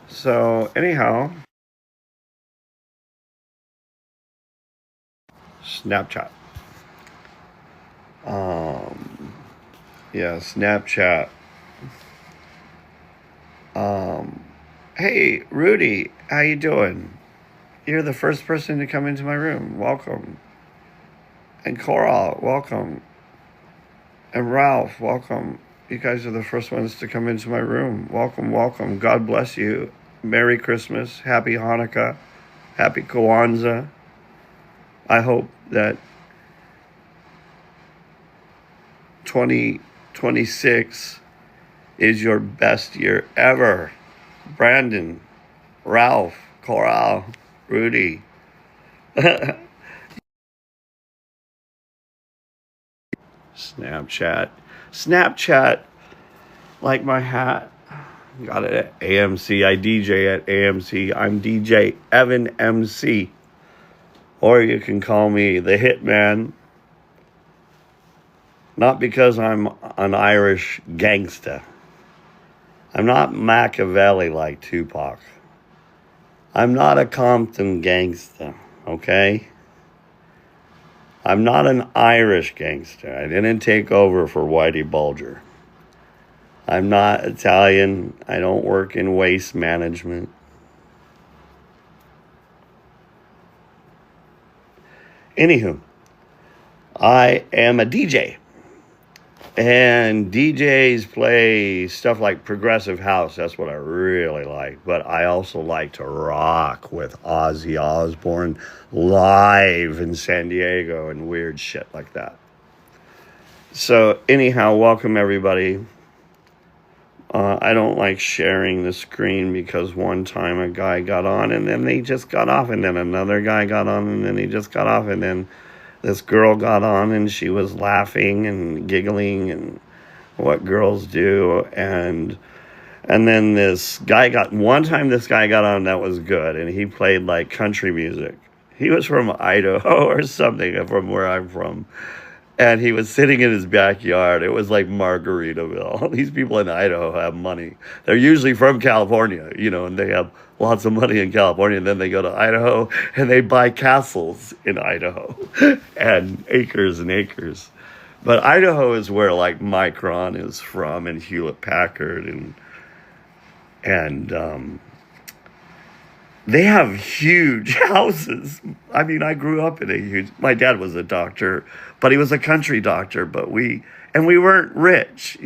So anyhow, Snapchat. Um, yeah, Snapchat. Um, hey, Rudy, how you doing? You're the first person to come into my room. Welcome. And Coral, welcome. And Ralph, welcome. You guys are the first ones to come into my room. Welcome, welcome. God bless you. Merry Christmas. Happy Hanukkah. Happy Kwanza. I hope that 2026 is your best year ever. Brandon, Ralph, Coral, Rudy. Snapchat. Snapchat, like my hat. Got it at AMC. I DJ at AMC. I'm DJ Evan MC. Or you can call me the Hitman. Not because I'm an Irish gangsta. I'm not Machiavelli like Tupac. I'm not a Compton gangster, okay? I'm not an Irish gangster. I didn't take over for Whitey Bulger. I'm not Italian. I don't work in waste management. Anywho, I am a DJ. And DJs play stuff like progressive house. That's what I really like. But I also like to rock with Ozzy Osbourne live in San Diego and weird shit like that. So anyhow, welcome everybody. I don't like sharing the screen because one time a guy got on and then they just got off, and then another guy got on and then he just got off, and then this girl got on and she was laughing and giggling and what girls do, and then this guy got on that was good, and he played like country music. He was from Idaho or something, from where I'm from. And he was sitting in his backyard. It was like Margaritaville. These people in Idaho have money. They're usually from California, and they have lots of money in California. And then they go to Idaho and they buy castles in Idaho and acres and acres. But Idaho is where like Micron is from, and Hewlett Packard, and they have huge houses. I mean, I grew up in my dad was a doctor, but he was a country doctor, but we weren't rich.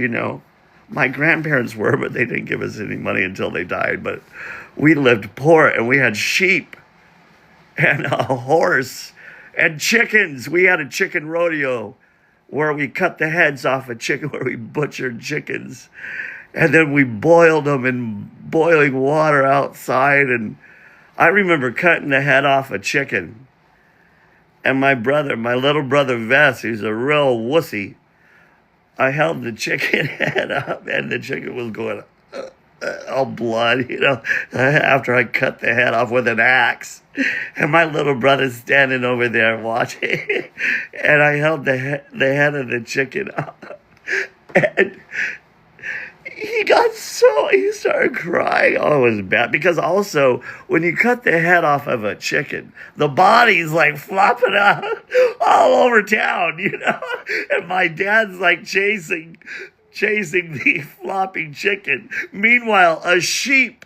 My grandparents were, but they didn't give us any money until they died. But we lived poor, and we had sheep and a horse and chickens. We had a chicken rodeo where we cut the heads off a chicken, where we butchered chickens. And then we boiled them in boiling water outside. And I remember cutting the head off a chicken. And my little brother Vess, who's a real wussy, I held the chicken head up, and the chicken was going all blood, after I cut the head off with an axe. And my little brother's standing over there watching. And I held the head of the chicken up. And he started crying. Oh, it was bad. Because also, when you cut the head off of a chicken, the body's like flopping out all over town, And my dad's like chasing the flopping chicken. Meanwhile, a sheep,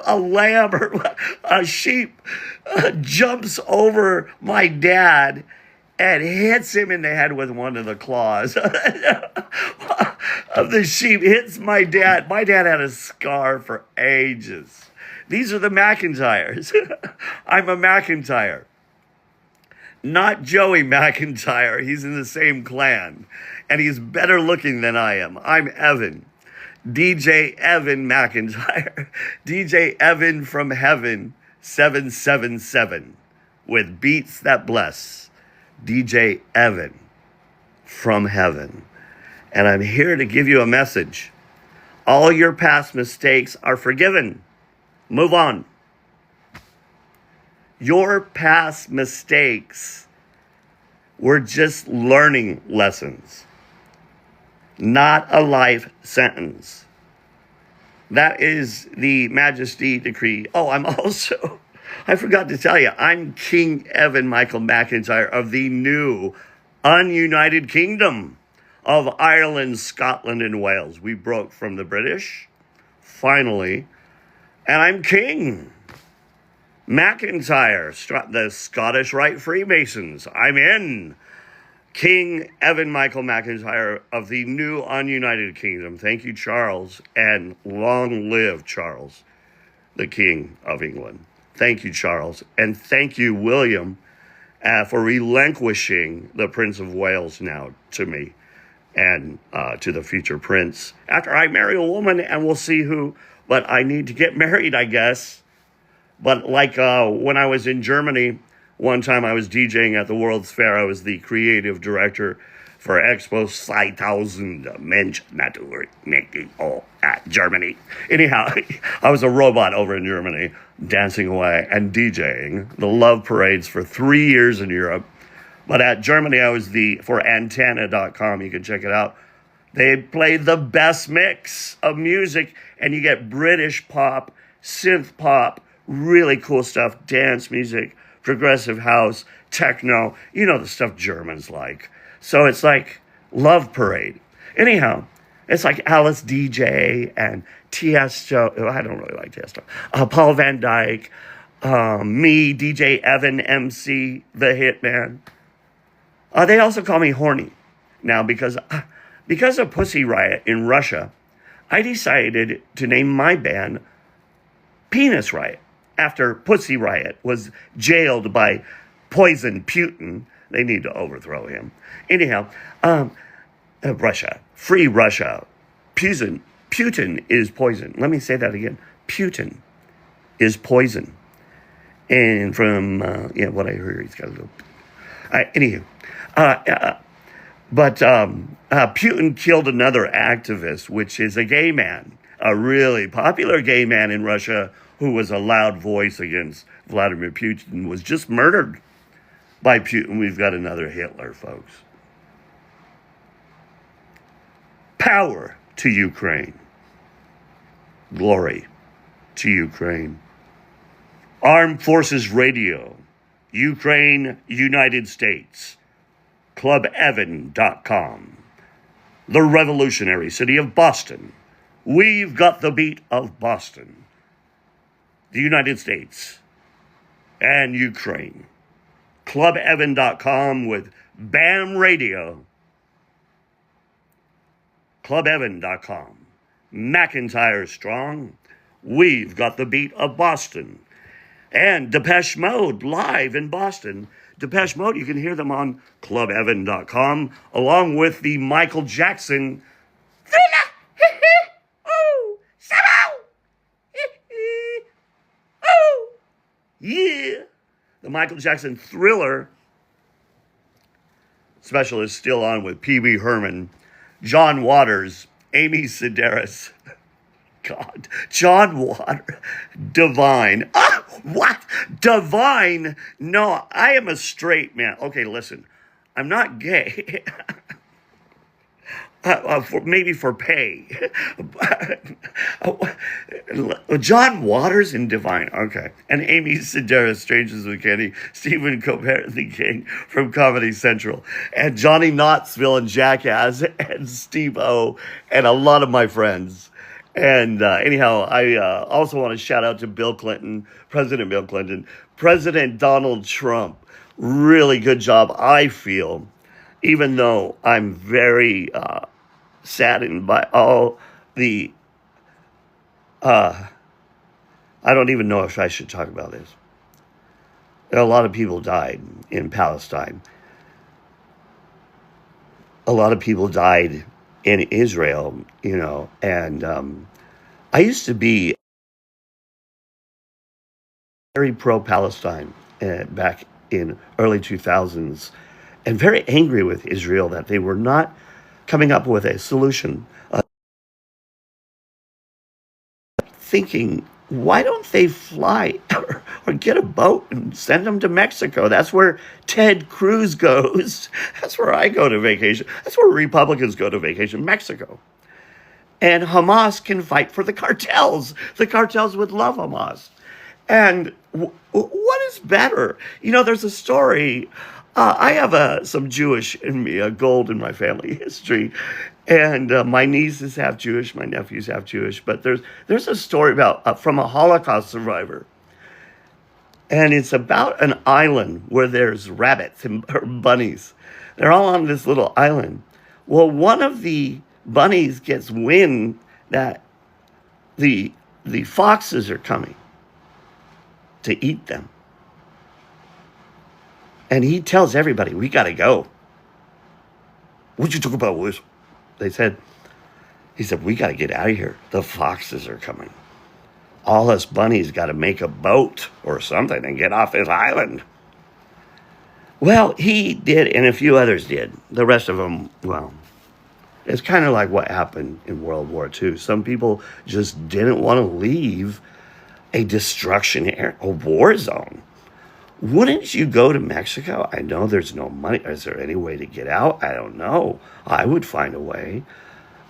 a lamb, or a sheep jumps over my dad and hits him in the head with one of the claws of the sheep. Hits my dad. My dad had a scar for ages. These are the McIntyres. I'm a McIntyre. Not Joey McIntyre. He's in the same clan. And he's better looking than I am. I'm Evan. DJ Evan McIntyre. DJ Evan from Heaven 777. With beats that bless. DJ Evan from Heaven. And I'm here to give you a message. All your past mistakes are forgiven. Move on. Your past mistakes were just learning lessons, not a life sentence. That is the Majesty decree. Oh, I'm also, I forgot to tell you, I'm King Evan Michael McIntyre of the new ununited kingdom of Ireland, Scotland, and Wales. We broke from the British, finally, and I'm King McIntyre, the Scottish Rite Freemasons. I'm in. King Evan Michael McIntyre of the new ununited kingdom. Thank you, Charles, and long live Charles, the King of England. Thank you, Charles, and thank you, William, for relinquishing the Prince of Wales now to me and to the future prince. After I marry a woman, and we'll see who, but I need to get married, I guess. But like when I was in Germany, one time I was DJing at the World's Fair. I was the creative director for Expo 2000 Mensch Naturwork at Germany. Anyhow, I was a robot over in Germany, dancing away and DJing the love parades for 3 years in Europe. But at Germany, I was for antenna.com. You can check it out. They play the best mix of music, and you get British pop, synth pop, really cool stuff, dance music, progressive house, techno, you know, the stuff Germans like. So it's like Love Parade. Anyhow, it's like Alice DJ and Tiesto. I don't really like Tiesto. Paul Van Dyke, me, DJ Evan, MC, the Hitman. They also call me horny now because of Pussy Riot in Russia. I decided to name my band Penis Riot, after Pussy Riot was jailed by Poison Putin. They need to overthrow him. Anyhow, Russia, free Russia. Putin is poison. Let me say that again. Putin is poison. And from what I heard, he's got a little. Anywho, but Putin killed another activist, which is a gay man, a really popular gay man in Russia, who was a loud voice against Vladimir Putin, was just murdered by Putin. We've got another Hitler, folks. Power to Ukraine. Glory to Ukraine. Armed Forces Radio. Ukraine, United States. ClubEvan.com. The revolutionary city of Boston. We've got the beat of Boston. The United States and Ukraine. ClubEvan.com with BAM Radio. ClubEvan.com. McIntyre Strong. We've got the beat of Boston. And Depeche Mode live in Boston. Depeche Mode, you can hear them on ClubEvan.com along with the Michael Jackson Thriller. Oh, somehow. Oh, yeah. The Michael Jackson Thriller special is still on with Pee-wee Herman, John Waters, Amy Sedaris. God, John Waters, Divine. What? Divine? No, I am a straight man. Okay, listen, I'm not gay. Maybe for pay. John Waters and Divine. Okay. And Amy Sedaris, Strangers with Candy, Stephen Colbert, the King from Comedy Central, and Johnny Knoxville and Jackass, and Steve-O, and a lot of my friends. And anyhow, I also want to shout out to Bill Clinton, President Bill Clinton, President Donald Trump. Really good job, I feel, even though I'm very saddened by all the, I don't even know if I should talk about this. A lot of people died in Palestine. A lot of people died in Israel, and I used to be very pro-Palestine back in early 2000s, and very angry with Israel that they were not coming up with a solution. Thinking, why don't they fly or get a boat and send them to Mexico? That's where Ted Cruz goes. That's where I go to vacation. That's where Republicans go to vacation, Mexico. And Hamas can fight for the cartels. The cartels would love Hamas. And what is better? There's a story. I have some Jewish in me, gold in my family history. And my niece is half Jewish, my nephew's half Jewish. But there's a story about from a Holocaust survivor. And it's about an island where there's rabbits and or bunnies. They're all on this little island. Well, one of the bunnies gets wind that the foxes are coming to eat them. And he tells everybody, we got to go. What'd you talk about, Wiz? He said, we got to get out of here. The foxes are coming. All us bunnies got to make a boat or something and get off this island. Well, he did, and a few others did. The rest of them, well, it's kind of like what happened in World War II. Some people just didn't want to leave a destruction area, a war zone. Wouldn't you go to Mexico? I know there's no money. Is there any way to get out? I don't know. I would find a way.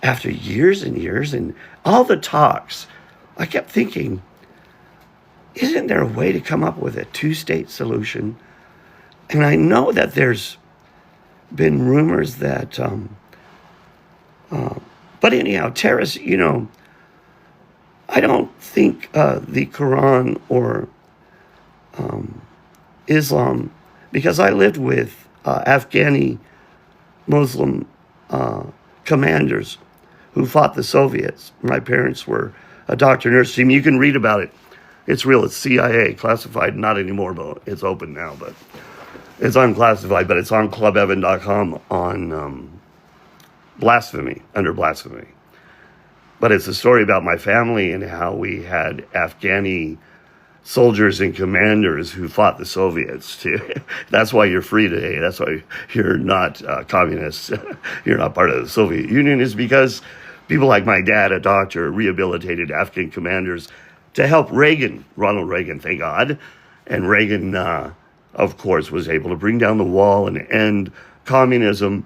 After years and years and all the talks, I kept thinking, isn't there a way to come up with a two-state solution? And I know that there's been rumors that, but anyhow, terrorists, I don't think the Quran or Islam, because I lived with Afghani Muslim commanders who fought the Soviets. My parents were a doctor nurse team. You can read about it. It's real. It's CIA, classified, not anymore, but it's open now. But it's unclassified, but it's on clubevan.com on blasphemy, under blasphemy. But it's a story about my family and how we had Afghani soldiers and commanders who fought the Soviets too. That's why you're free today. That's why you're not communists. You're not part of the Soviet Union, is because people like my dad, a doctor, rehabilitated Afghan commanders to help Reagan, Ronald Reagan, thank God. And Reagan, of course, was able to bring down the wall and end communism,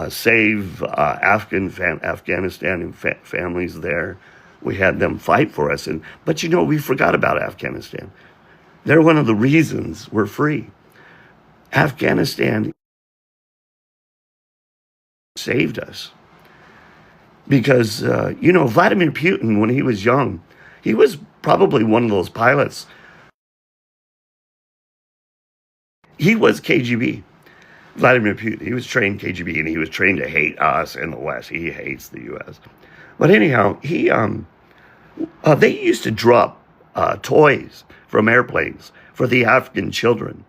save Afghanistan and families there. We had them fight for us. But we forgot about Afghanistan. They're one of the reasons we're free. Afghanistan saved us. Because, Vladimir Putin, when he was young, he was probably one of those pilots. He was KGB. Vladimir Putin, he was trained KGB, and he was trained to hate us in the West. He hates the U.S. But anyhow, they used to drop toys from airplanes for the Afghan children.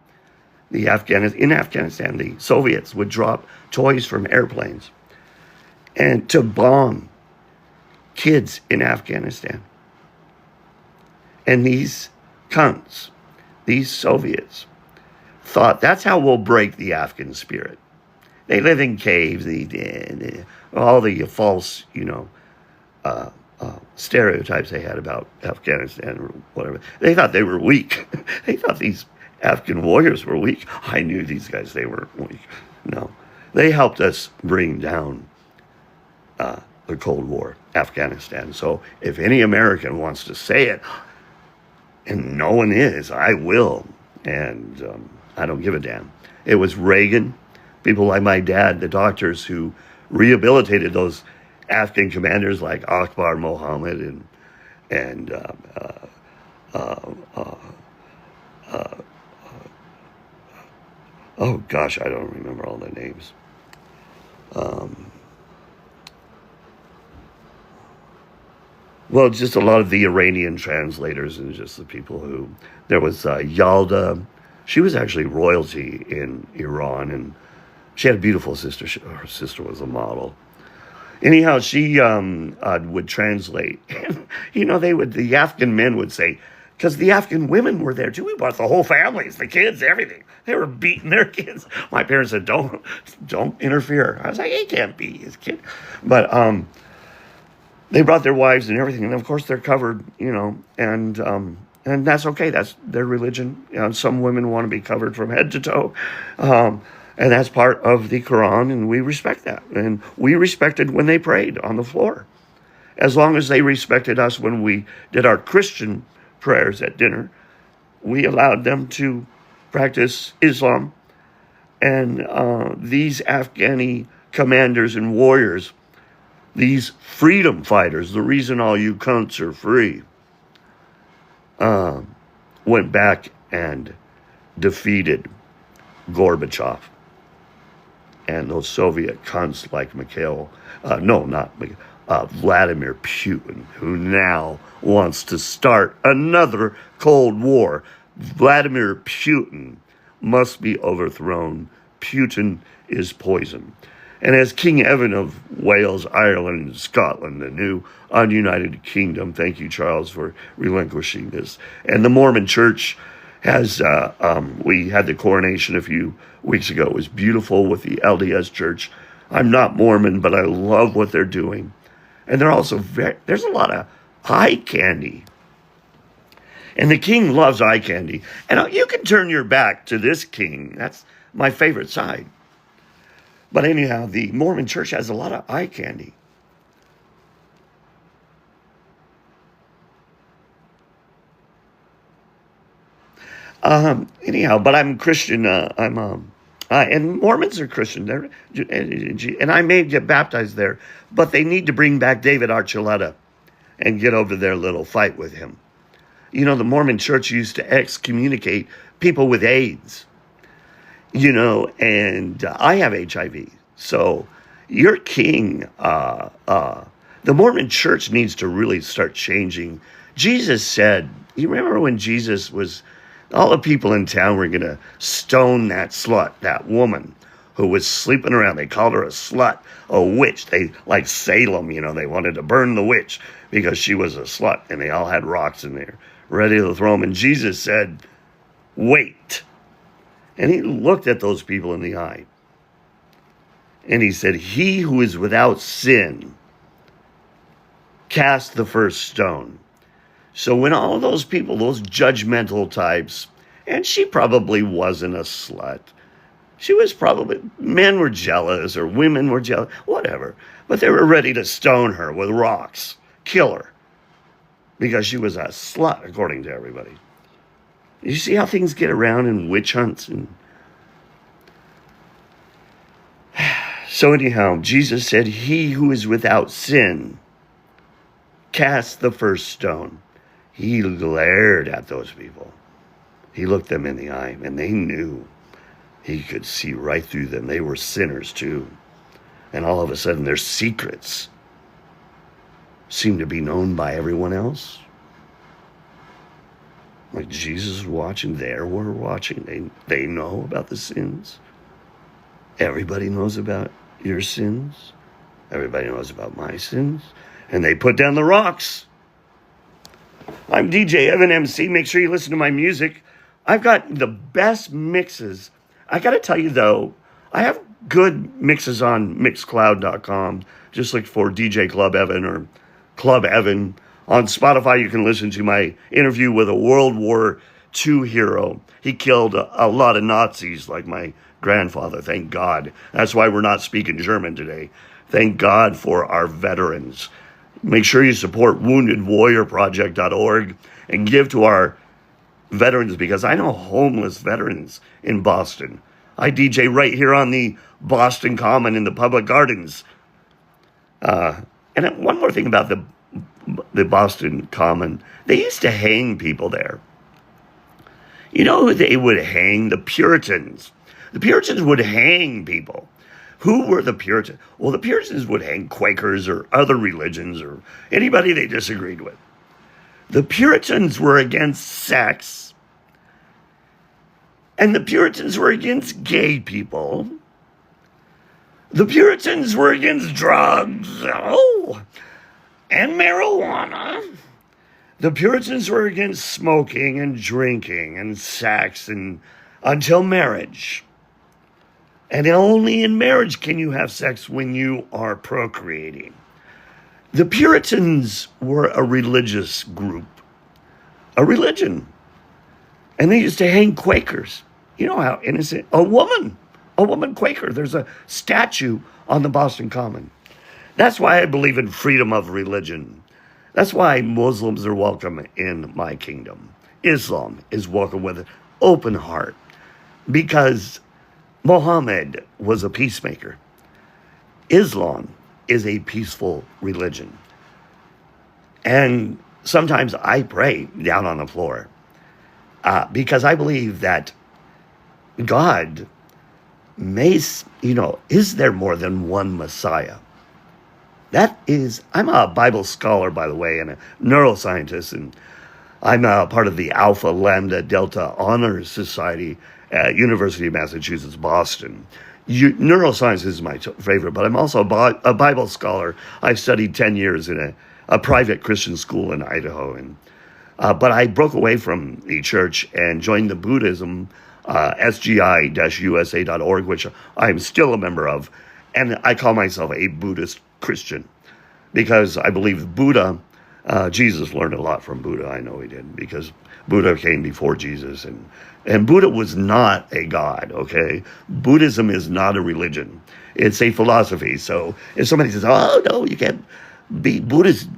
In Afghanistan, the Soviets would drop toys from airplanes and to bomb kids in Afghanistan. And these cunts, these Soviets, thought that's how we'll break the Afghan spirit. They live in caves, all the false, stereotypes they had about Afghanistan or whatever. They thought they were weak. They thought these Afghan warriors were weak. I knew these guys, they weren't weak. No. They helped us bring down the Cold War, Afghanistan. So if any American wants to say it, and no one is, I will. And I don't give a damn. It was Reagan, people like my dad, the doctors who rehabilitated those Afghan commanders like Akbar Mohammed and oh gosh, I don't remember all the names. Well, just a lot of the Iranian translators and just the people who, there was Yalda. She was actually royalty in Iran, and she had a beautiful sister. Her sister was a model. Anyhow, she would translate. The Afghan men would say, because the Afghan women were there too. We brought the whole families, the kids, everything. They were beating their kids. My parents said, don't interfere. I was like, he can't beat his kid. But they brought their wives and everything. And of course they're covered, and that's okay. That's their religion. Some women want to be covered from head to toe. And that's part of the Quran, and we respect that. And we respected when they prayed on the floor. as long as they respected us when we did our Christian prayers at dinner, we allowed them to practice Islam. And these Afghani commanders and warriors, these freedom fighters, the reason all you cunts are free, went back and defeated Gorbachev and those Soviet cunts like Vladimir Putin, who now wants to start another Cold War. Vladimir Putin must be overthrown. Putin is poison. And as King Evan of Wales, Ireland, and Scotland, the new ununited kingdom, thank you, Charles, for relinquishing this. And the Mormon Church has, we had the coronation a few weeks ago. It was beautiful with the LDS Church. I'm not Mormon, but I love what they're doing. And they're also there's a lot of eye candy. And the king loves eye candy. And you can turn your back to this king. That's my favorite side. But anyhow, the Mormon Church has a lot of eye candy. Anyhow, but I'm Christian. And Mormons are Christian. And I may get baptized there, but they need to bring back David Archuleta and get over their little fight with him. You know, the Mormon Church used to excommunicate people with AIDS. You know, and I have HIV. So your king, the Mormon Church needs to really start changing. Jesus said, you remember when Jesus was, all the people in town were going to stone that slut, that woman who was sleeping around. They called her a slut, a witch. They, like Salem, you know, they wanted to burn the witch because she was a slut. And they all had rocks in there ready to throw them. And Jesus said, wait. And he looked at those people in the eye. And he said, he who is without sin, cast the first stone. So when all those people, those judgmental types, and she probably wasn't a slut. She was probably, men were jealous or women were jealous, whatever. But they were ready to stone her with rocks, kill her, because she was a slut, according to everybody. You see how things get around in witch hunts? And so anyhow, Jesus said, he who is without sin, cast the first stone. He glared at those people. He looked them in the eye, and they knew. He could see right through them. They were sinners too. And all of a sudden, their secrets seemed to be known by everyone else. Like Jesus was watching, they were watching. They know about the sins. Everybody knows about your sins. Everybody knows about my sins. And they put down the rocks. I'm DJ Evan MC. Make sure you listen to my music. I've got the best mixes. I got to tell you, though, I have good mixes on Mixcloud.com. Just look for DJ Club Evan or Club Evan. On Spotify, you can listen to my interview with a World War II hero. He killed a lot of Nazis like my grandfather, thank God. That's why we're not speaking German today. Thank God for our veterans. Make sure you support woundedwarriorproject.org and give to our veterans, because I know homeless veterans in Boston. I DJ right here on the Boston Common in the public gardens. And one more thing about the Boston Common. They used to hang people there. You know who they would hang? The Puritans. The Puritans would hang people. Who were the Puritans? Well, the Puritans would hang Quakers or other religions or anybody they disagreed with. The Puritans were against sex. And the Puritans were against gay people. The Puritans were against drugs. Oh, and marijuana. The Puritans were against smoking and drinking and sex and until marriage. And only in marriage can you have sex when you are procreating. The Puritans were a religious group, a religion. And they used to hang Quakers. You know how innocent, a woman Quaker. There's a statue on the Boston Common. That's why I believe in freedom of religion. That's why Muslims are welcome in my kingdom. Islam is welcome with an open heart because Muhammad was a peacemaker. Islam is a peaceful religion. And sometimes I pray down on the floor because I believe that God is there more than one Messiah? I'm a Bible scholar, by the way, and a neuroscientist, and I'm a part of the Alpha Lambda Delta Honor Society at University of Massachusetts, Boston. Neuroscience is my favorite, but I'm also a Bible scholar. I've studied 10 years in a private Christian school in Idaho, but I broke away from the church and joined the Buddhism, sgi-usa.org, which I'm still a member of, and I call myself a Buddhist Christian because I believe Buddha, Jesus learned a lot from Buddha. I know he did, because Buddha came before Jesus, and Buddha was not a god, okay? Buddhism is not a religion. It's a philosophy. So if somebody says, oh, no, you can't be Buddhist,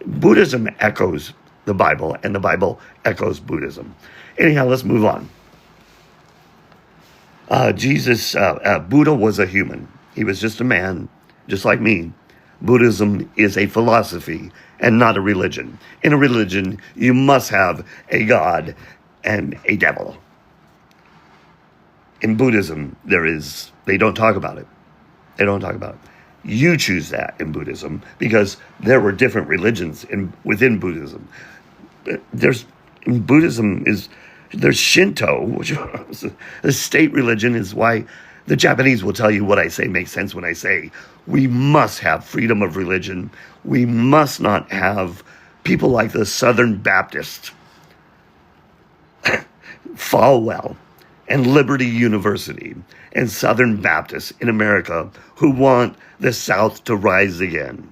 Buddhism echoes the Bible, and the Bible echoes Buddhism. Anyhow, let's move on. Buddha was a human. He was just a man, just like me. Buddhism is a philosophy and not a religion. In a religion, you must have a god and a devil. In Buddhism, they don't talk about it. They don't talk about it. You choose that in Buddhism because there were different religions within Buddhism. There's Shinto, which is a state religion, is why the Japanese will tell you what I say makes sense when I say we must have freedom of religion. We must not have people like the Southern Baptist, Falwell, and Liberty University, and Southern Baptists in America who want the South to rise again.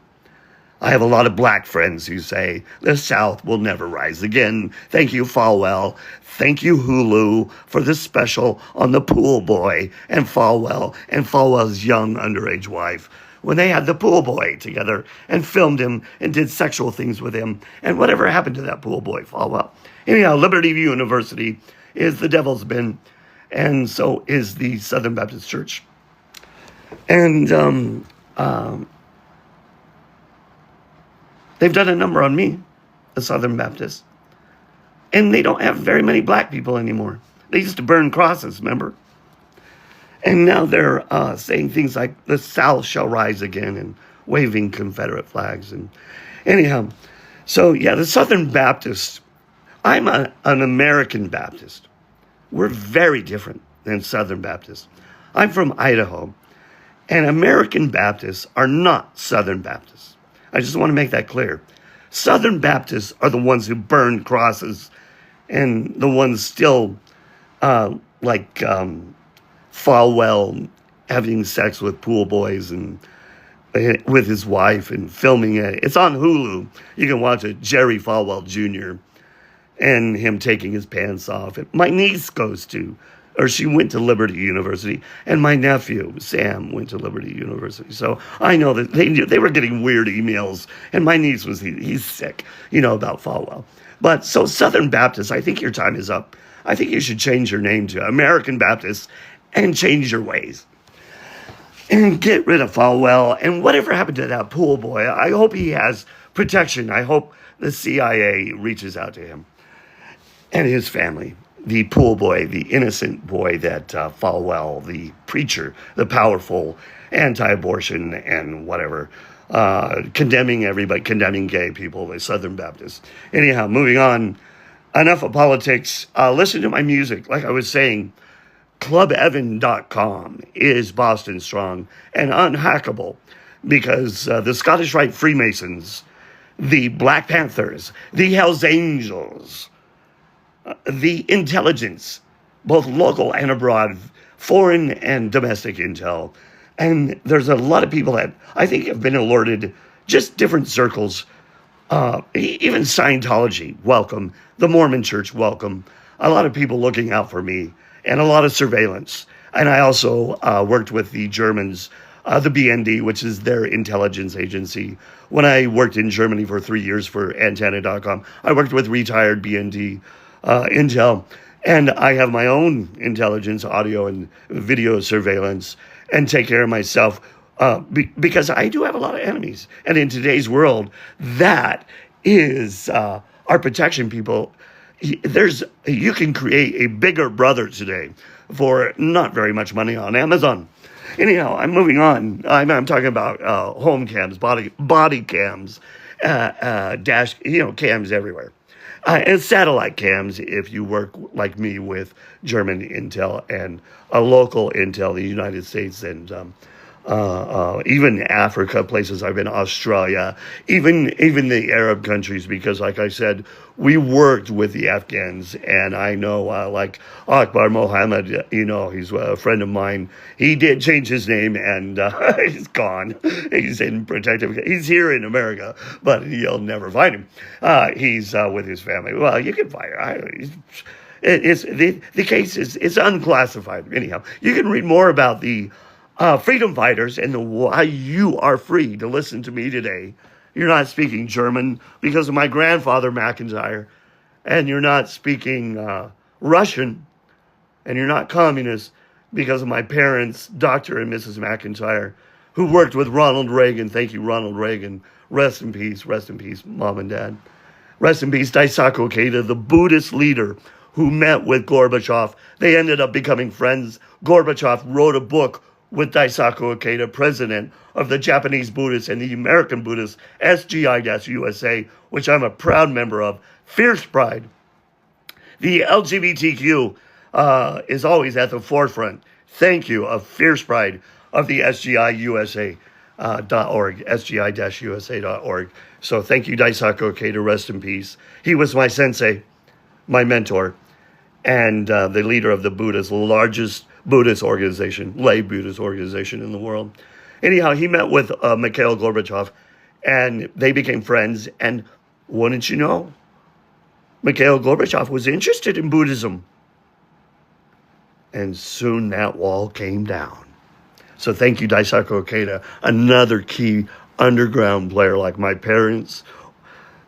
I have a lot of black friends who say the South will never rise again. Thank you, Falwell. Thank you, Hulu, for this special on the pool boy and Falwell's young underage wife, when they had the pool boy together and filmed him and did sexual things with him. And whatever happened to that pool boy, Falwell? Anyhow, Liberty University is the devil's bin, and so is the Southern Baptist Church. And they've done a number on me, the Southern Baptists. And they don't have very many black people anymore. They used to burn crosses, remember? And now they're saying things like the South shall rise again and waving Confederate flags. And anyhow, so yeah, the Southern Baptists, I'm an American Baptist. We're very different than Southern Baptists. I'm from Idaho, and American Baptists are not Southern Baptists. I just want to make that clear. Southern Baptists are the ones who burn crosses, and the ones still Falwell having sex with pool boys and with his wife and filming it. It's on Hulu. You can watch it. Jerry Falwell Jr. and him taking his pants off. My niece she went to Liberty University, and my nephew, Sam, went to Liberty University. So I know that they were getting weird emails, and my niece he's sick, about Falwell. But so Southern Baptists, I think your time is up. I think you should change your name to American Baptists and change your ways. And get rid of Falwell. And whatever happened to that pool boy, I hope he has protection. I hope the CIA reaches out to him and his family. The pool boy, the innocent boy that Falwell, the preacher, the powerful anti-abortion and whatever, condemning everybody, condemning gay people, the Southern Baptists. Anyhow, moving on. Enough of politics. Listen to my music. Like I was saying, clubevan.com is Boston strong and unhackable because the Scottish Rite Freemasons, the Black Panthers, the Hells Angels, the intelligence, both local and abroad, foreign and domestic intel. And there's a lot of people that I think have been alerted, just different circles. Even Scientology, welcome. The Mormon Church, welcome. A lot of people looking out for me and a lot of surveillance. And I also worked with the Germans the BND, which is their intelligence agency. When I worked in Germany for 3 years for Antenna.com, I worked with retired BND Intel, and I have my own intelligence, audio and video surveillance, and take care of myself because I do have a lot of enemies. And in today's world, that is our protection, people. You can create a bigger brother today for not very much money on Amazon. Anyhow, I'm moving on. I'm talking about home cams, body cams, dash, cams everywhere. And satellite cams if you work like me with German Intel and a local Intel, the United States, and even Africa, places I've been, Australia, even the Arab countries, because like I said, we worked with the Afghans, and I know like Akbar Mohammed, he's a friend of mine. He did change his name, and he's gone. He's in protective. He's here in America, but you'll never find him. He's with his family. Well, you can find him. It's the case is unclassified. Anyhow, you can read more about the freedom fighters and why you are free to listen to me today. You're not speaking German because of my grandfather, McIntyre, and you're not speaking Russian, and you're not communist because of my parents, Dr. and Mrs. McIntyre, who worked with Ronald Reagan. Thank you, Ronald Reagan. Rest in peace, Mom and Dad. Rest in peace, Daisaku Ikeda, the Buddhist leader who met with Gorbachev. They ended up becoming friends. Gorbachev wrote a book with Daisaku Ikeda, president of the Japanese Buddhists and the American Buddhists, SGI-USA, which I'm a proud member of. Fierce pride. The LGBTQ is always at the forefront. Thank you, of fierce pride of the SGI-USA.org, SGI-USA.org. So thank you, Daisaku Ikeda, rest in peace. He was my sensei, my mentor, and the leader of the largest Buddhist organization, lay Buddhist organization in the world. Anyhow, he met with Mikhail Gorbachev, and they became friends. And wouldn't you know, Mikhail Gorbachev was interested in Buddhism. And soon that wall came down. So thank you, Daisaku Ikeda, another key underground player like my parents.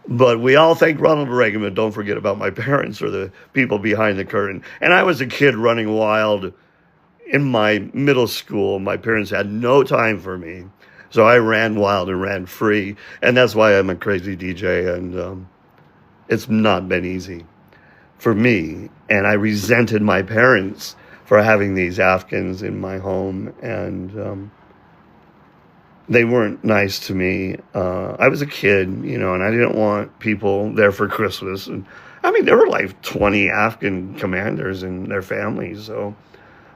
But we all thank Ronald Reagan, but don't forget about my parents or the people behind the curtain. And I was a kid running wild in my middle school. My parents had no time for me. So I ran wild and ran free. And that's why I'm a crazy DJ. And it's not been easy for me. And I resented my parents for having these Afghans in my home. And they weren't nice to me. I was a kid, and I didn't want people there for Christmas. And I mean, there were like 20 Afghan commanders and their families. So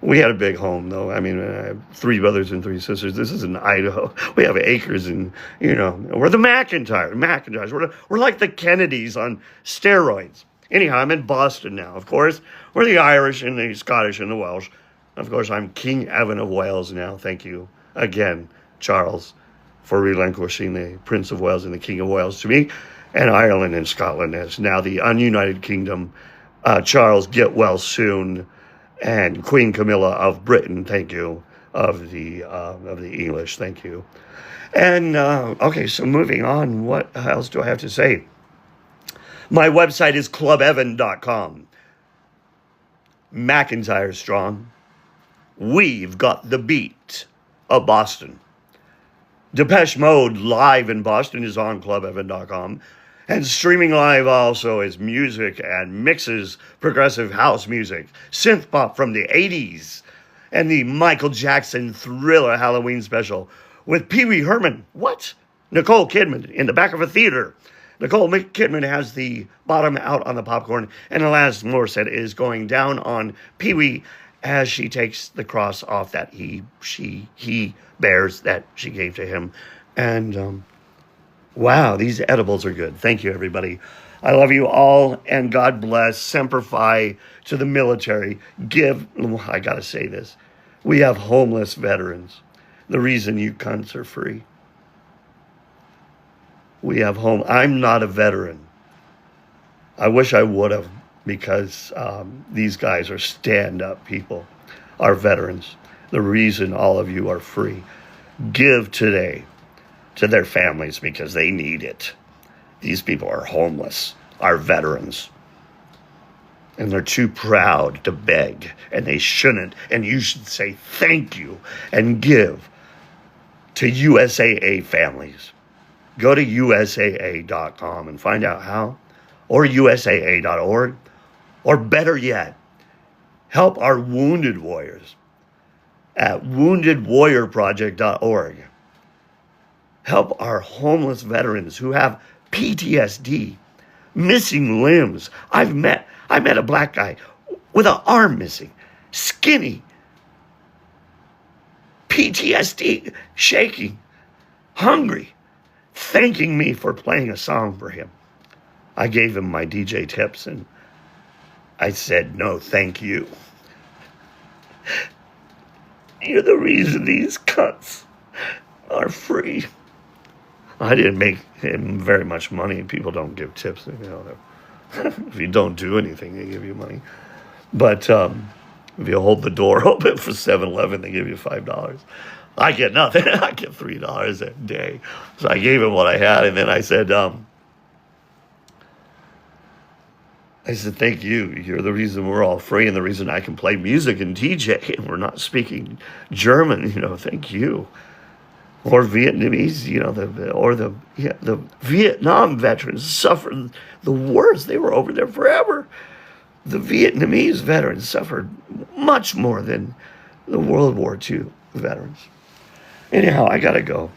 we had a big home, though. I mean, I have 3 brothers and 3 sisters. This is in Idaho. We have acres, and we're the McIntyres. We're like the Kennedys on steroids. Anyhow, I'm in Boston now. Of course, we're the Irish and the Scottish and the Welsh. Of course, I'm King Evan of Wales now. Thank you again, Charles, for relinquishing the Prince of Wales and the King of Wales to me. And Ireland and Scotland is now the ununited kingdom. Charles, get well soon. And Queen Camilla of Britain, thank you, of the English, thank you. And, okay, so moving on, what else do I have to say? My website is clubevan.com. McIntyre strong. We've got the beat of Boston. Depeche Mode live in Boston is on clubevan.com. And streaming live also is music and mixes progressive house music, synth pop from the 80s, and the Michael Jackson Thriller Halloween special with Pee Wee Herman. What? Nicole Kidman in the back of a theater. Nicole Kidman has the bottom out on the popcorn, and Alanis Morissette is going down on Pee Wee as she takes the cross off that he bears that she gave to him. And, wow, these edibles are good. Thank you, everybody. I love you all, and God bless. Semper Fi to the military. I got to say this. We have homeless veterans. The reason you cunts are free. I'm not a veteran. I wish I would have, because these guys are stand-up people, are veterans. The reason all of you are free. Give today to their families because they need it. These people are homeless, are veterans. And they're too proud to beg, and they shouldn't. And you should say thank you and give to USAA families. Go to USAA.com and find out how, or USAA.org, or better yet, help our wounded warriors at woundedwarriorproject.org. Help our homeless veterans who have PTSD, missing limbs. I met a black guy with an arm missing, skinny, PTSD, shaking, hungry, thanking me for playing a song for him. I gave him my DJ tips and I said, no, thank you. You're the reason these cunts are free. I didn't make him very much money. People don't give tips. You know, if you don't do anything, they give you money. But if you hold the door open for 7-Eleven, they give you $5. I get nothing. I get $3 a day. So I gave him what I had, and then I said, thank you. You're the reason we're all free and the reason I can play music and DJ, and we're not speaking German. You know, thank you. Or Vietnamese, you know, the Vietnam veterans suffered the worst. They were over there forever. The Vietnamese veterans suffered much more than the World War II veterans. Anyhow, I gotta go.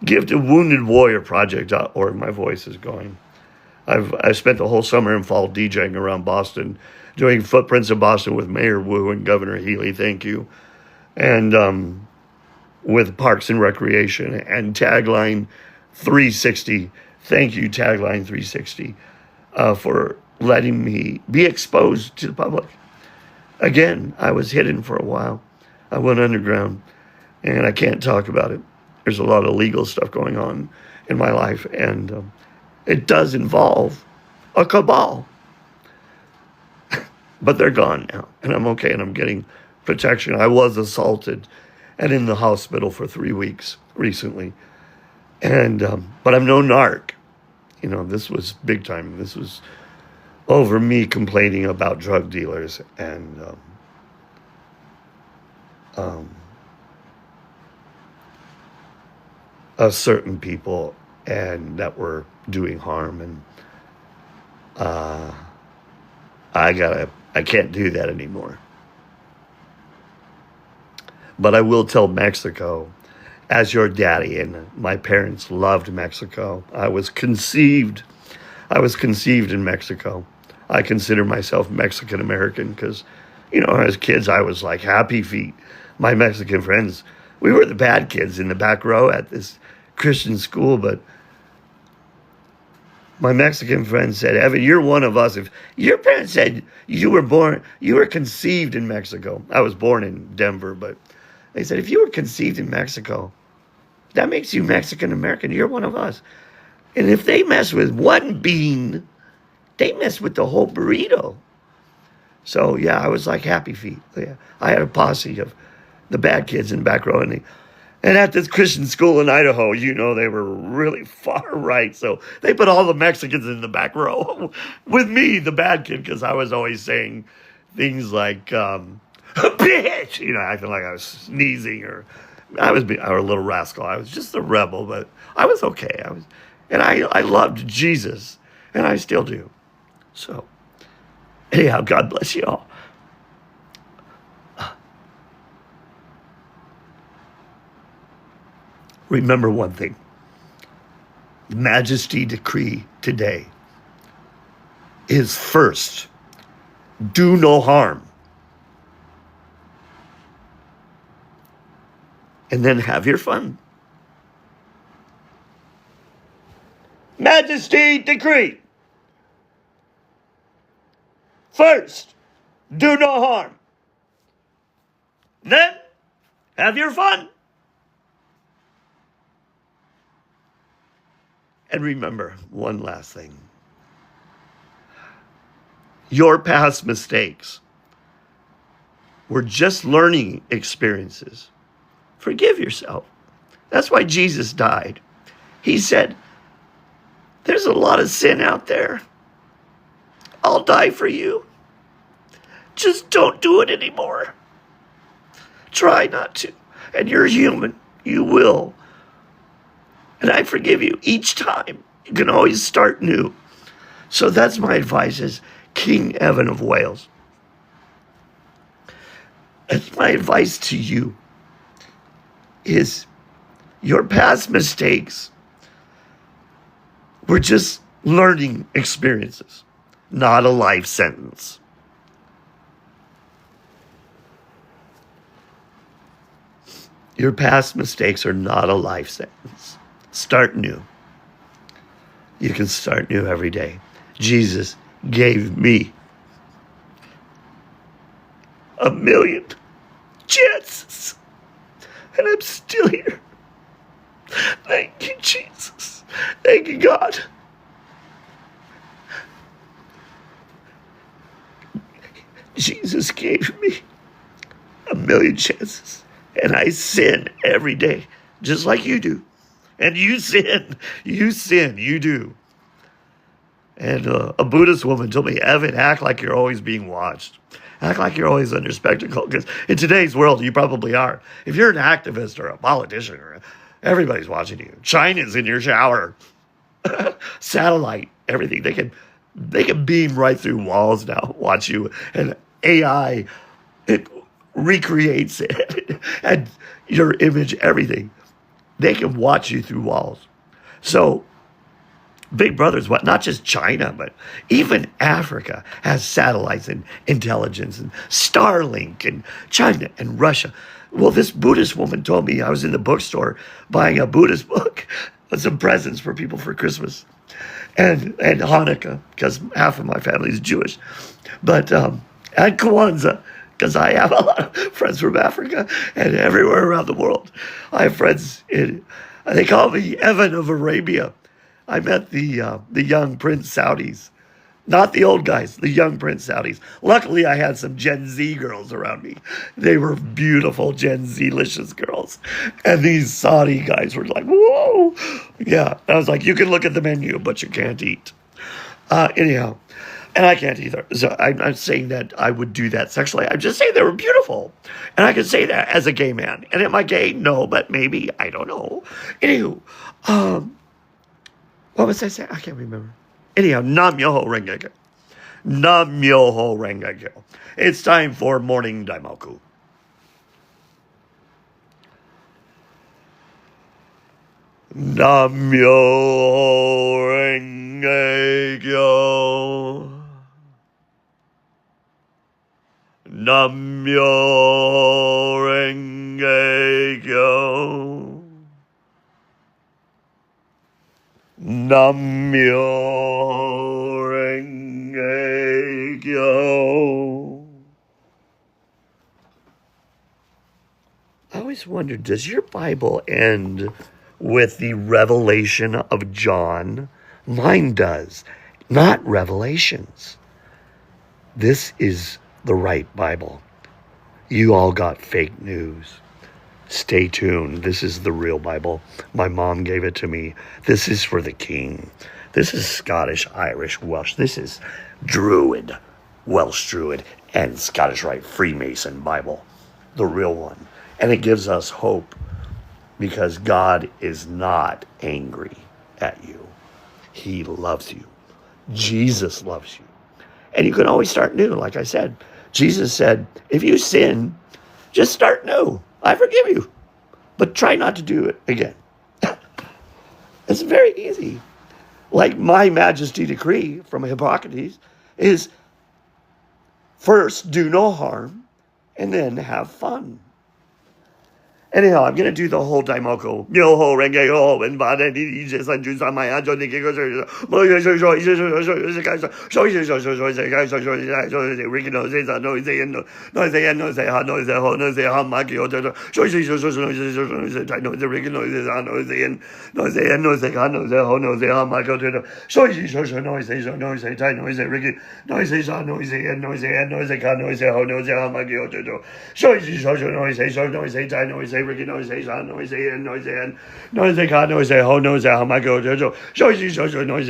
Give to woundedwarriorproject.org. My voice is going. I spent the whole summer and fall DJing around Boston, doing Footprints of Boston with Mayor Wu and Governor Healy. Thank you. And with Parks and Recreation and Tagline 360. Thank you, Tagline 360, for letting me be exposed to the public. Again, I was hidden for a while. I went underground, and I can't talk about it. There's a lot of legal stuff going on in my life, and it does involve a cabal. But they're gone now, and I'm okay, and I'm getting protection. I was assaulted and in the hospital for 3 weeks recently. And but I'm no narc. You know, this was big time. This was over me complaining about drug dealers and certain people and that were doing harm. And I can't do that anymore. But I will tell Mexico, as your daddy, and my parents loved Mexico. I was conceived in Mexico. I consider myself Mexican American because, you know, as kids, I was like happy feet. My Mexican friends, we were the bad kids in the back row at this Christian school, but my Mexican friends said, Evan, you're one of us. If your parents said you were conceived in Mexico. I was born in Denver, but they said, if you were conceived in Mexico, that makes you Mexican American. You're one of us. And if they mess with one bean, they mess with the whole burrito. So, yeah, I was like happy feet. Yeah. I had a posse of the bad kids in the back row. And at this Christian school in Idaho, you know, they were really far right. So they put all the Mexicans in the back row with me, the bad kid, because I was always saying things like, bitch, you know, acting like I was sneezing or I was a little rascal. I was just a rebel, but I was okay. I loved Jesus, and I still do. So, anyhow, God bless you all. Remember one thing. Majesty decree today is first, do no harm. And then have your fun. Majesty decree. First, do no harm. Then, have your fun. And remember one last thing. Your past mistakes were just learning experiences. Forgive yourself. That's why Jesus died. He said, there's a lot of sin out there. I'll die for you. Just don't do it anymore. Try not to. And you're human. You will. And I forgive you each time. You can always start new. So that's my advice as King Evan of Wales. That's my advice to you is your past mistakes were just learning experiences, not a life sentence. Your past mistakes are not a life sentence. Start new. You can start new every day. Jesus gave me 1,000,000 chances, and I'm still here. Thank you, Jesus. Thank you, God. Jesus gave me 1,000,000 chances. And I sin every day, just like you do. And you sin, you do. And a Buddhist woman told me, Evan, act like you're always being watched. Act like you're always under spectacle. Because in today's world, you probably are. If you're an activist or a politician, everybody's watching you. China's in your shower. Satellite, everything. They can beam right through walls now, watch you. And AI, it recreates it and your image, everything. They can watch you through walls. So Big Brother's what? Not just China, but even Africa has satellites and intelligence and Starlink and China and Russia. Well, this Buddhist woman told me, I was in the bookstore buying a Buddhist book, some presents for people for Christmas and Hanukkah, because half of my family is Jewish. But and Kwanza, because I have a lot of friends from Africa and everywhere around the world. I have friends they call me Evan of Arabia. I met the young Prince Saudis. Not the old guys, the young Prince Saudis. Luckily, I had some Gen Z girls around me. They were beautiful Gen Z-licious girls. And these Saudi guys were like, whoa. Yeah, I was like, you can look at the menu, but you can't eat. Anyhow. And I can't either. So I'm not saying that I would do that sexually. I'm just saying they were beautiful. And I could say that as a gay man. And am I gay? No, but maybe. I don't know. Anywho, what was I saying? I can't remember. Anyhow, Nam Myoho Renge Kyo. Nam Myoho Renge Kyo. It's time for morning daimoku. Nam Myoho Renge Kyo. Nam Myoho Renge Kyo. Nam Myoho Renge Kyo. I always wondered, does your Bible end with the revelation of John? Mine does, not Revelations. This is the right Bible. You all got fake news. Stay tuned. This is the real Bible. My mom gave it to me. This is for the king. This is Scottish, Irish, Welsh. This is Druid, Welsh Druid, and Scottish Rite Freemason Bible. The real one. And it gives us hope because God is not angry at you. He loves you. Jesus loves you. And you can always start new, like I said. Jesus said, if you sin, just start new. I forgive you. But try not to do it again. It's very easy. Like my majesty decree from Hippocrates is first do no harm and then have fun. Anyhow, I'm going to do the whole daimoku. Myoho renge yo, and bada ni ji san ju san mai ajo ni ke go mo yo sho sho ka sho Ricky no say no say no no say ha no say ho no say ha ma ki o no say no say Ricky no say no say no say ha no say ho no say ha ma ki o no no say no say Ricky no say no say ka no say ho no say ha ma ki o no say no say Ricky, noise, Sean, noise, and noise, and noise, God, noise, ho, noise, how my go, Jojo, noise,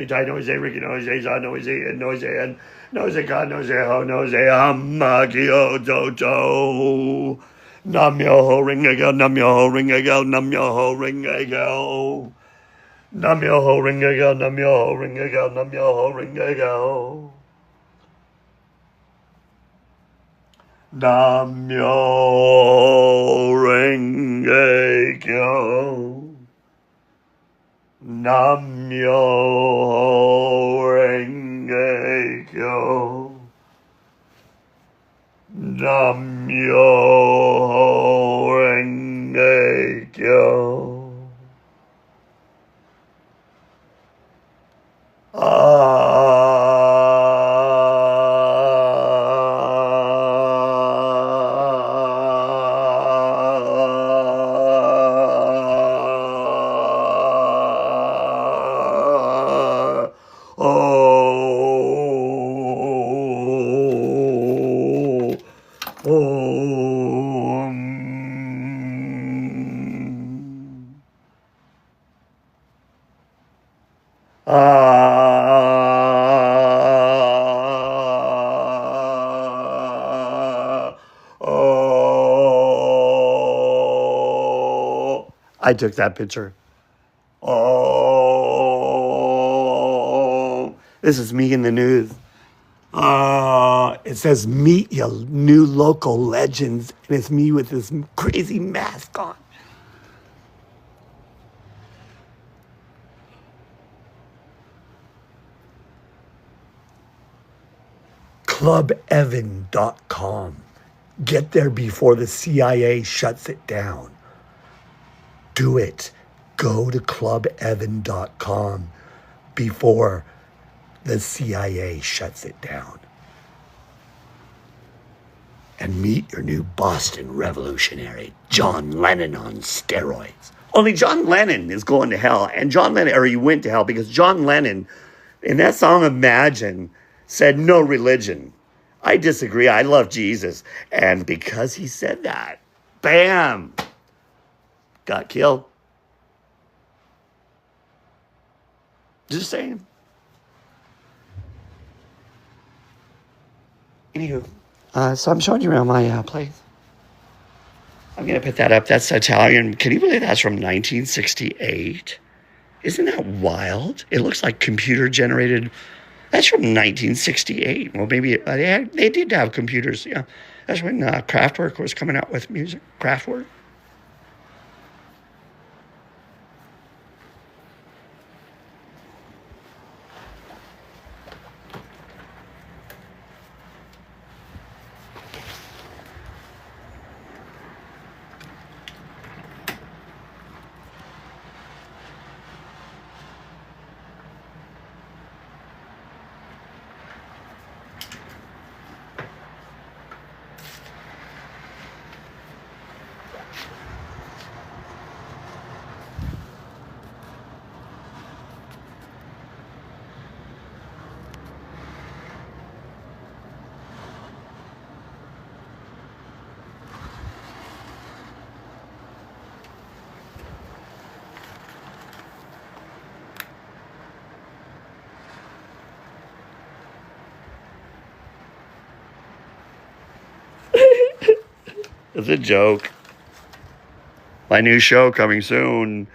tight, noise, Ricky, noise, Sean, noise, and noise, and noise, God, noise, ho, noise, Makio, Jojo. Nam yo ho ring a go, nam yo ho ring a go, nam yo ho ring a go. Nam yo ho ring a go, nam yo ho ring a go, nam yo ho ring a go. Nam yo ring a go. Nam yo ring a go. Nam yo ring a go. I took that picture. Oh, this is me in the news. It says meet your new local legends, and it's me with this crazy mask on. ClubEvan.com. Get there before the CIA shuts it down. Do it. Go to ClubEvan.com before the CIA shuts it down. And meet your new Boston revolutionary, John Lennon on steroids. Only John Lennon is going to hell, and he went to hell because John Lennon, in that song Imagine, said no religion. I disagree. I love Jesus. And because he said that, bam, got killed. Just saying. Anywho, so I'm showing you around my place. I'm going to put that up. That's Italian. Can you believe that's from 1968? Isn't that wild? It looks like computer generated. That's from 1968. Well, maybe they did have computers. Yeah, that's when Kraftwerk was coming out with music. Kraftwerk. It's a joke. My new show coming soon.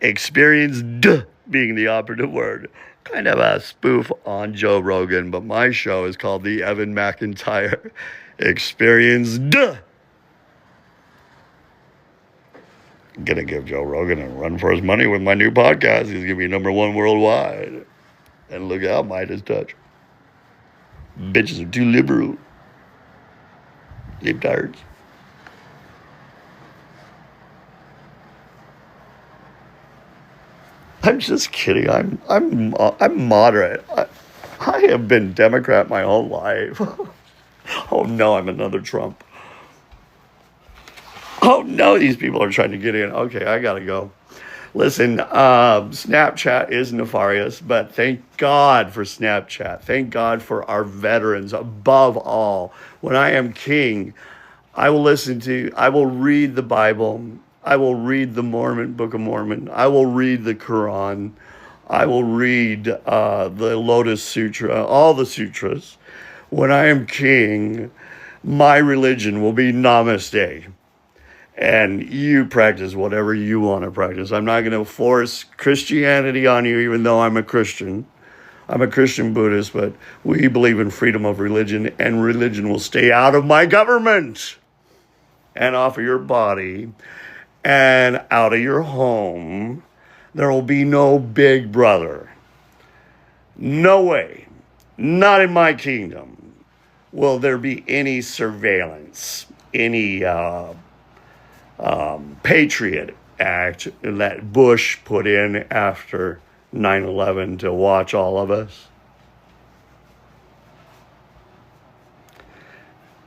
ExperienceD being the operative word. Kind of a spoof on Joe Rogan, but my show is called The Evan McIntyre ExperienceD. I'm gonna give Joe Rogan a run for his money with my new podcast. He's gonna be #1 worldwide. And look out, Midas touch. Bitches are too liberal. Libtards. I'm just kidding. I'm moderate. I have been Democrat my whole life. Oh no, I'm another Trump. Oh no, these people are trying to get in. Okay, I gotta go. Listen, Snapchat is nefarious, but thank God for Snapchat. Thank God for our veterans above all. When I am king, I will read the Bible. I will read the Book of Mormon. I will read the Quran. I will read the Lotus Sutra, all the sutras. When I am king, my religion will be Namaste. And you practice whatever you want to practice. I'm not going to force Christianity on you, even though I'm a Christian. I'm a Christian Buddhist, but we believe in freedom of religion, and religion will stay out of my government and off of your body and out of your home. There will be no big brother. No way. Not in my kingdom will there be any surveillance, any Patriot Act that Bush put in after 9/11 to watch all of us.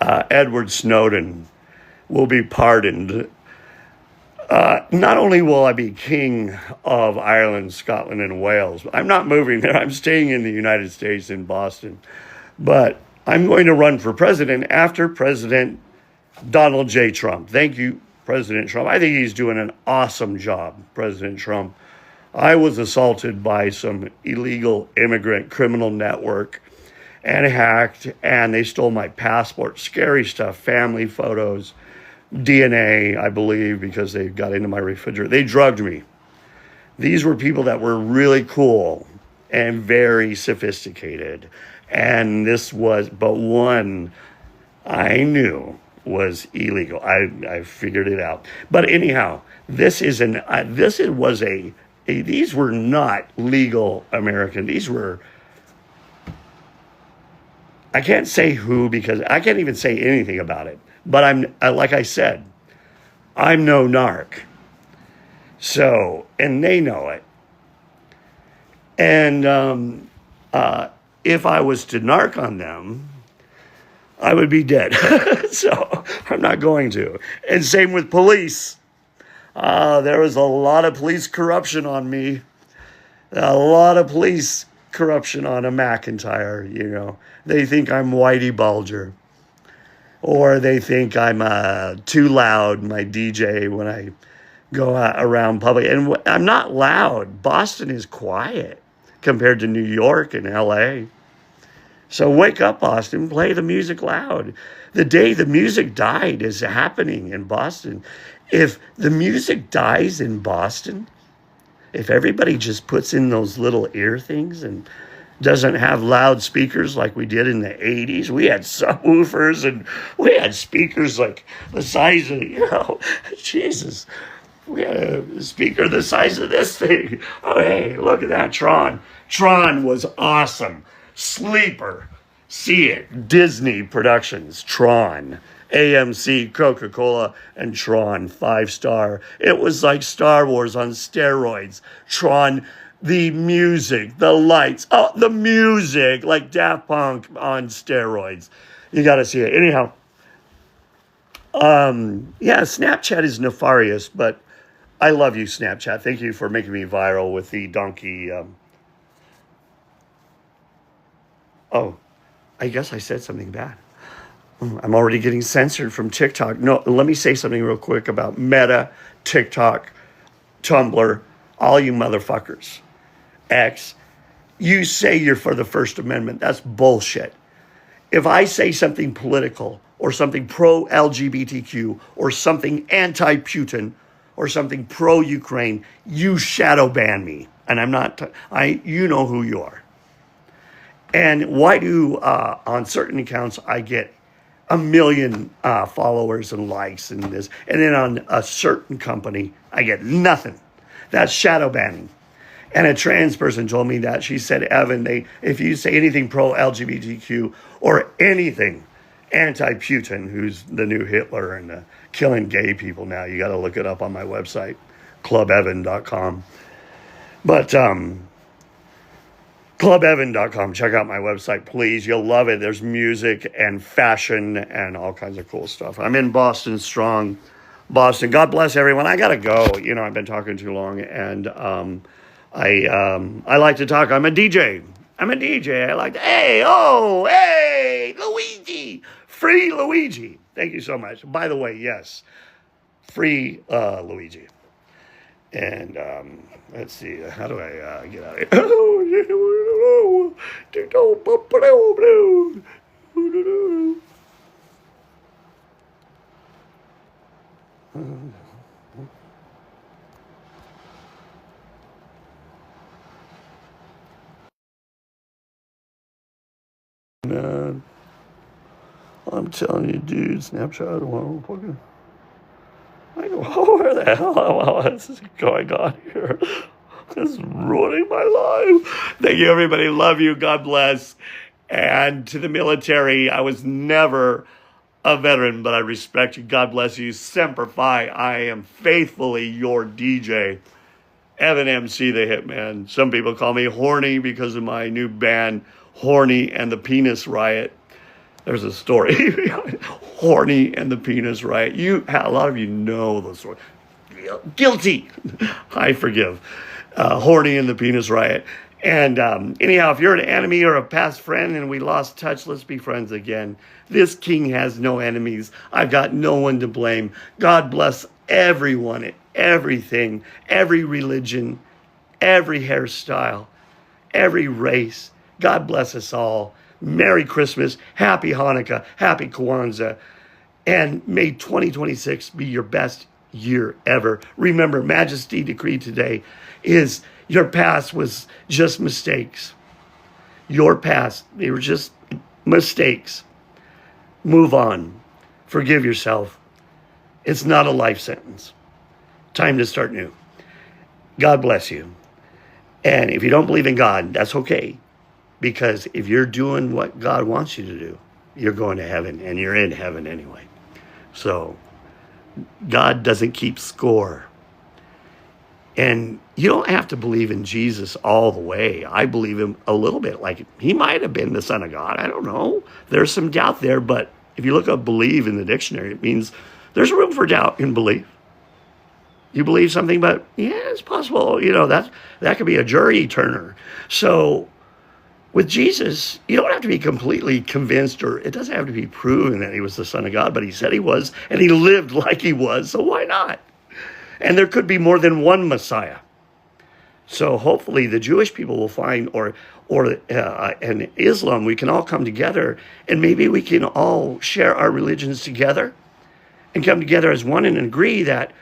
Edward Snowden will be pardoned. Not only will I be king of Ireland, Scotland, and Wales, I'm not moving there. I'm staying in the United States in Boston. But I'm going to run for president after President Donald J. Trump. Thank you, President Trump. I think he's doing an awesome job, President Trump. I was assaulted by some illegal immigrant criminal network and hacked, and they stole my passport. Scary stuff, family photos, DNA, I believe, because they got into my refrigerator. They drugged me. These were people that were really cool and very sophisticated. And this was, but one I knew was illegal. I figured it out. But anyhow, these were not legal American. These were, I can't say who because I can't even say anything about it. But like I said, I'm no narc. So, and they know it. And if I was to narc on them, I would be dead. So I'm not going to. And same with police. There was a lot of police corruption on me. A lot of police corruption on a McIntyre, you know. They think I'm Whitey Bulger. Or they think I'm too loud, my DJ, when I go around public. And I'm not loud. Boston is quiet compared to New York and LA. So wake up, Boston, play the music loud. The day the music died is happening in Boston. If the music dies in Boston, if everybody just puts in those little ear things and doesn't have loudspeakers like we did in the 80s, we had subwoofers and we had speakers like the size of, Jesus. We had a speaker the size of this thing. Oh, hey, look at that, Tron. Tron was awesome. Sleeper. See it. Disney Productions. Tron. AMC, Coca-Cola, and Tron. 5-star. It was like Star Wars on steroids. Tron, the music, the lights. Oh, the music. Like Daft Punk on steroids. You got to see it. Anyhow. Snapchat is nefarious, but I love you, Snapchat. Thank you for making me viral with the donkey. I guess I said something bad. I'm already getting censored from TikTok. No, let me say something real quick about Meta, TikTok, Tumblr, all you motherfuckers. X, you say you're for the First Amendment. That's bullshit. If I say something political or something pro-LGBTQ or something anti-Putin or something pro-Ukraine, you shadow ban me. And I'm not, you know who you are. And why do, on certain accounts, I get 1 million followers and likes and this, and then on a certain company, I get nothing. That's shadow banning. And a trans person told me that. She said, Evan, if you say anything pro-LGBTQ or anything anti-Putin, who's the new Hitler and killing gay people now, you got to look it up on my website, clubevan.com. But clubevan.com. Check out my website, please. You'll love it. There's music and fashion and all kinds of cool stuff. I'm in Boston, strong Boston. God bless everyone. I got to go. I've been talking too long, and I like to talk. I'm a DJ. I like to, hey, Luigi, free Luigi. Thank you so much. By the way, yes, free Luigi. And let's see, how do I get out of here? Man, I'm telling you, dude, Snapchat, well, fucking, I go, oh, where the hell is going on here? This is ruining my life. Thank you, everybody. Love you. God bless. And to the military, I was never a veteran, but I respect you. God bless you. Semper Fi. I am faithfully your DJ. Evan MC, the Hitman. Some people call me horny because of my new band, Horny and the Penis Riot. There's a story behind Horny and the Penis Riot. A lot of you know the story. Guilty. I forgive. Horny and the Penis Riot. And anyhow, if you're an enemy or a past friend and we lost touch, let's be friends again. This king has no enemies. I've got no one to blame. God bless everyone, everything, every religion, every hairstyle, every race. God bless us all. Merry Christmas, Happy Hanukkah, Happy Kwanza, and may 2026 be your best year ever. Remember, Majesty decree today is your past was just mistakes. Your past, they were just mistakes. Move on. Forgive yourself. It's not a life sentence. Time to start new. God bless you. And if you don't believe in God, that's okay. Because if you're doing what God wants you to do, you're going to heaven, and you're in heaven anyway. So God doesn't keep score. And you don't have to believe in Jesus all the way. I believe him a little bit. Like, he might have been the Son of God. I don't know. There's some doubt there, but if you look up believe in the dictionary, it means there's room for doubt in belief. You believe something, but yeah, it's possible. You know, that could be a jury turner. So with Jesus, you don't have to be completely convinced, or it doesn't have to be proven that he was the Son of God, but he said he was, and he lived like he was, so why not? And there could be more than one Messiah. So hopefully the Jewish people will find, and Islam, we can all come together, and maybe we can all share our religions together and come together as one and agree that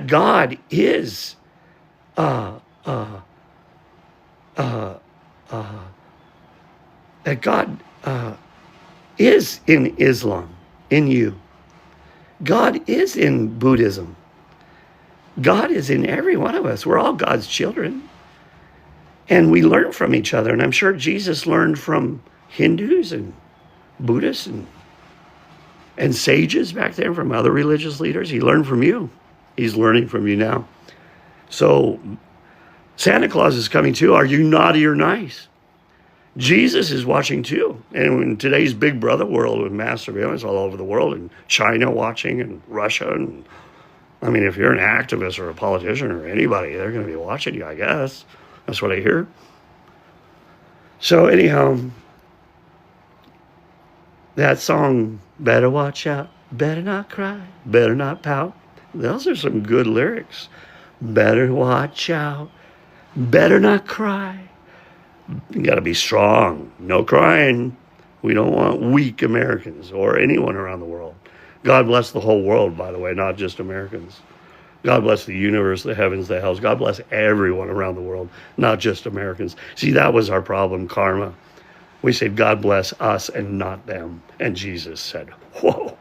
God is that God is in Islam, in you. God is in Buddhism. God is in every one of us. We're all God's children. And we learn from each other. And I'm sure Jesus learned from Hindus and Buddhists and sages back there, from other religious leaders. He learned from you. He's learning from you now. So Santa Claus is coming too. Are you naughty or nice? Jesus is watching too. And in today's big brother world with mass surveillance all over the world, and China watching, and Russia, and I mean, if you're an activist or a politician or anybody, they're going to be watching you, I guess. That's what I hear. So anyhow, that song, Better Watch Out, Better Not Cry, Better Not Pout. Those are some good lyrics. Better watch out, better not cry. You got to be strong. No crying. We don't want weak Americans or anyone around the world. God bless the whole world, by the way, not just Americans. God bless the universe, the heavens, the hells. God bless everyone around the world, not just Americans. See, that was our problem, karma. We said, God bless us and not them. And Jesus said, whoa.